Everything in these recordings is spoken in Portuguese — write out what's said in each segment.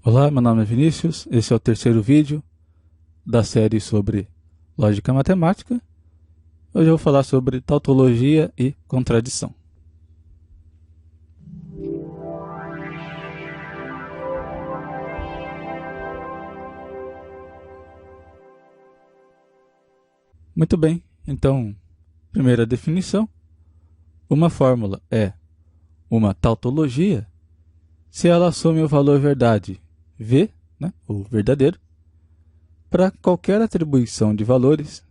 Olá, meu nome é Vinícius, esse é o terceiro vídeo da série sobre lógica matemática. Hoje eu vou falar sobre tautologia e contradição. Muito bem, então, primeira definição. Uma fórmula é uma tautologia se ela assume o valor verdade V, ou verdadeiro, para qualquer atribuição de valores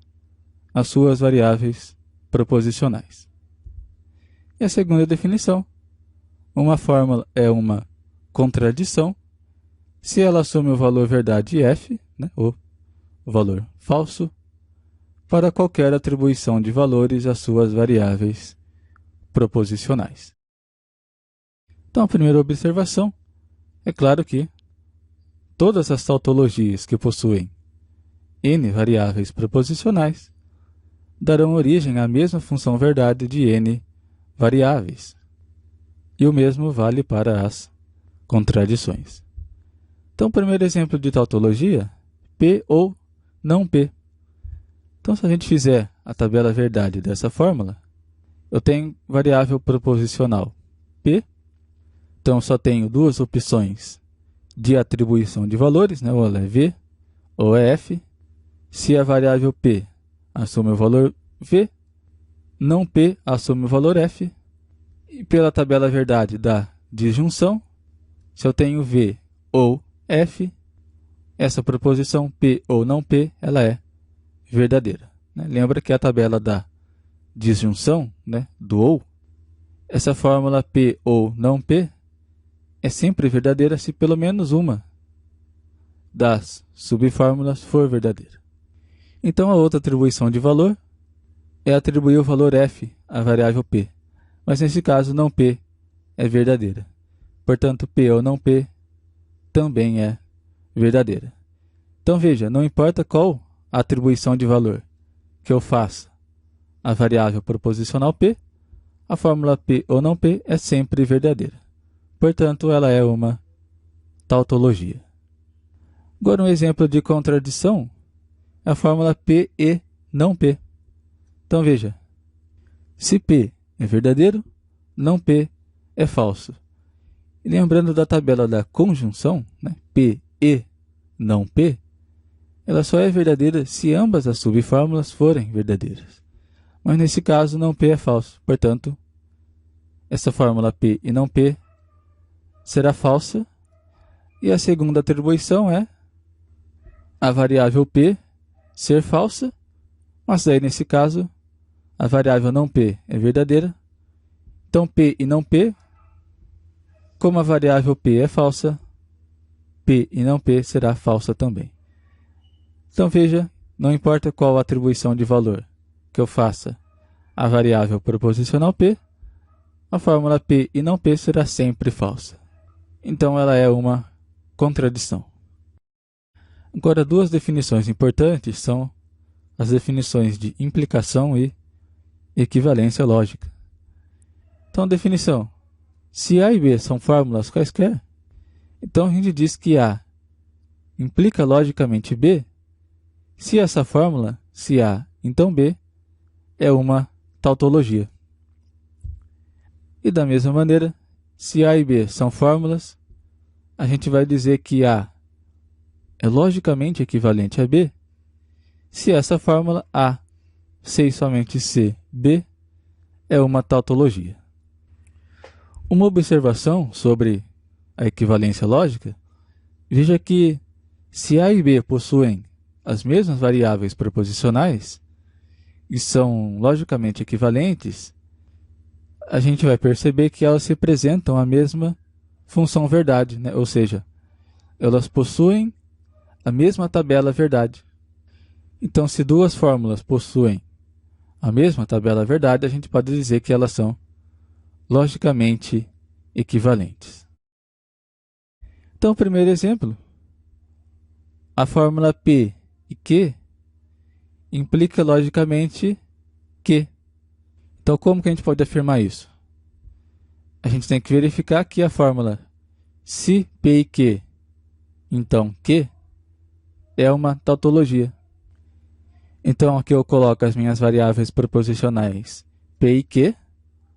às suas variáveis proposicionais. E a segunda definição. Uma fórmula é uma contradição se ela assume o valor verdade f, ou o valor falso, para qualquer atribuição de valores às suas variáveis proposicionais. Então, a primeira observação é claro que todas as tautologias que possuem n variáveis proposicionais darão origem à mesma função verdade de n variáveis. E o mesmo vale para as contradições. Então, o primeiro exemplo de tautologia, P ou não P. Então, se a gente fizer a tabela verdade dessa fórmula, eu tenho variável proposicional P. Então, só tenho duas opções de atribuição de valores, ou ela é V ou é F. Se a variável P assume o valor V, não P assume o valor F. E pela tabela verdade da disjunção, se eu tenho V ou F, essa proposição P ou não P, ela é verdadeira. Lembra que a tabela da disjunção, do ou, essa fórmula P ou não P é sempre verdadeira se pelo menos uma das subfórmulas for verdadeira. Então, a outra atribuição de valor é atribuir o valor f à variável p, mas nesse caso não p é verdadeira. Portanto, p ou não p também é verdadeira. Então, veja, não importa qual a atribuição de valor que eu faça à variável proposicional p, a fórmula p ou não p é sempre verdadeira. Portanto, ela é uma tautologia. Agora, um exemplo de contradição é a fórmula P e não P. Então, veja, se P é verdadeiro, não P é falso. E lembrando da tabela da conjunção, P e não P, ela só é verdadeira se ambas as subfórmulas forem verdadeiras. Mas nesse caso, não P é falso. Portanto, essa fórmula P e não P será falsa. E a segunda atribuição é a variável P ser falsa, mas daí nesse caso a variável não P é verdadeira. Então P e não P, como a variável P é falsa, P e não P será falsa também. Então veja, não importa qual a atribuição de valor que eu faça à variável proposicional P, a fórmula P e não P será sempre falsa. Então ela é uma contradição. Agora, duas definições importantes são as definições de implicação e equivalência lógica. Então, definição. Se A e B são fórmulas quaisquer, então a gente diz que A implica logicamente B, se essa fórmula, se A, então B, é uma tautologia. E da mesma maneira, se A e B são fórmulas, a gente vai dizer que A é logicamente equivalente a B, se essa fórmula A, C e somente C, B, é uma tautologia. Uma observação sobre a equivalência lógica, veja que se A e B possuem as mesmas variáveis proposicionais e são logicamente equivalentes, a gente vai perceber que elas representam a mesma função verdade, ou seja, elas possuem a mesma tabela verdade. Então, se duas fórmulas possuem a mesma tabela verdade, a gente pode dizer que elas são logicamente equivalentes. Então, primeiro exemplo, a fórmula P e Q implica logicamente Q. Então, como que a gente pode afirmar isso? A gente tem que verificar que a fórmula se P e Q então Q é uma tautologia. Então aqui eu coloco as minhas variáveis proposicionais P e Q,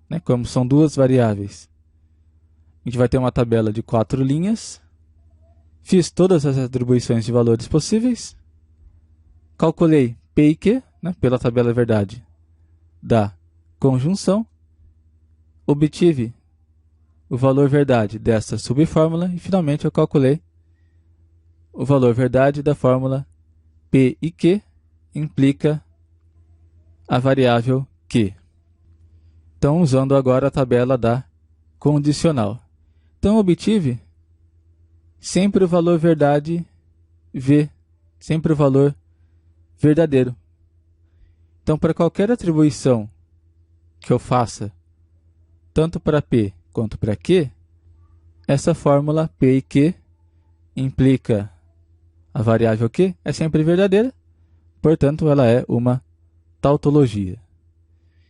né, como são duas variáveis. A gente vai ter uma tabela de 4 linhas. Fiz todas as atribuições de valores possíveis. Calculei P e Q, né, pela tabela verdade da conjunção. Obtive o valor verdade dessa subfórmula e finalmente eu calculei o valor verdade da fórmula P e Q implica a variável Q. Então, usando agora a tabela da condicional. Então, obtive sempre o valor verdade V, sempre o valor verdadeiro. Então, para qualquer atribuição que eu faça, tanto para P quanto para Q, essa fórmula P e Q implica a variável Q é sempre verdadeira, portanto, ela é uma tautologia.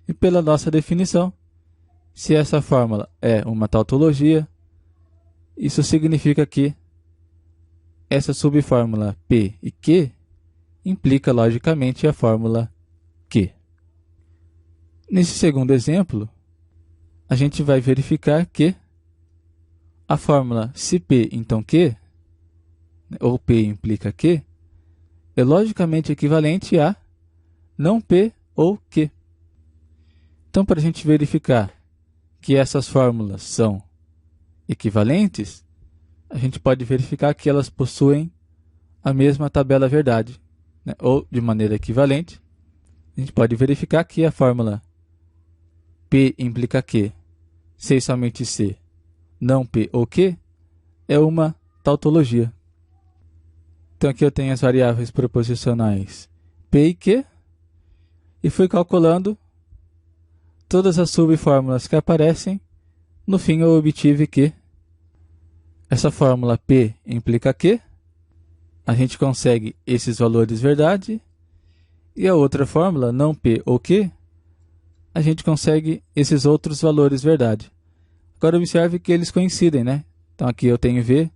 E pela nossa definição, se essa fórmula é uma tautologia, isso significa que essa subfórmula P e Q implica, logicamente, a fórmula Q. Nesse segundo exemplo, a gente vai verificar que a fórmula se P então Q, ou P implica Q, é logicamente equivalente a não P ou Q. Então, para a gente verificar que essas fórmulas são equivalentes, a gente pode verificar que elas possuem a mesma tabela verdade, né? Ou, de maneira equivalente, a gente pode verificar que a fórmula P implica Q, C e somente C, não P ou Q, é uma tautologia. Então, aqui eu tenho as variáveis proposicionais P e Q, e fui calculando todas as subfórmulas que aparecem. No fim, eu obtive que essa fórmula P implica Q, a gente consegue esses valores verdade, e a outra fórmula, não P ou Q, a gente consegue esses outros valores verdade. Agora observe que eles coincidem, né? Então aqui eu tenho V,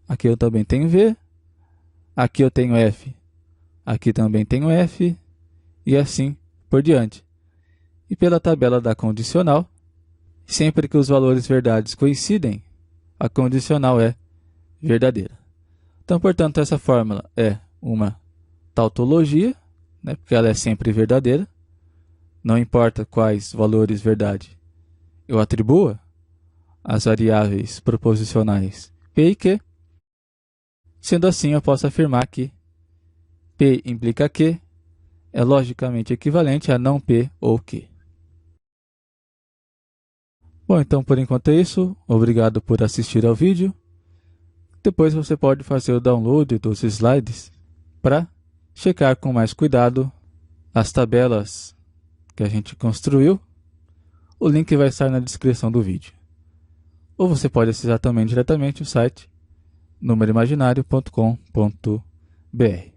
aqui eu também tenho V, aqui eu tenho F, aqui também tenho F, e assim por diante. E pela tabela da condicional, sempre que os valores verdades coincidem, a condicional é verdadeira. Então, portanto, essa fórmula é uma tautologia, né, porque ela é sempre verdadeira. Não importa quais valores verdade eu atribua às variáveis proposicionais P e Q. Sendo assim, eu posso afirmar que P implica Q é logicamente equivalente a não P ou Q. Bom, então por enquanto é isso. Obrigado por assistir ao vídeo. Depois você pode fazer o download dos slides para checar com mais cuidado as tabelas que a gente construiu. O link vai estar na descrição do vídeo. Ou você pode acessar também diretamente o site numeroimaginário.com.br.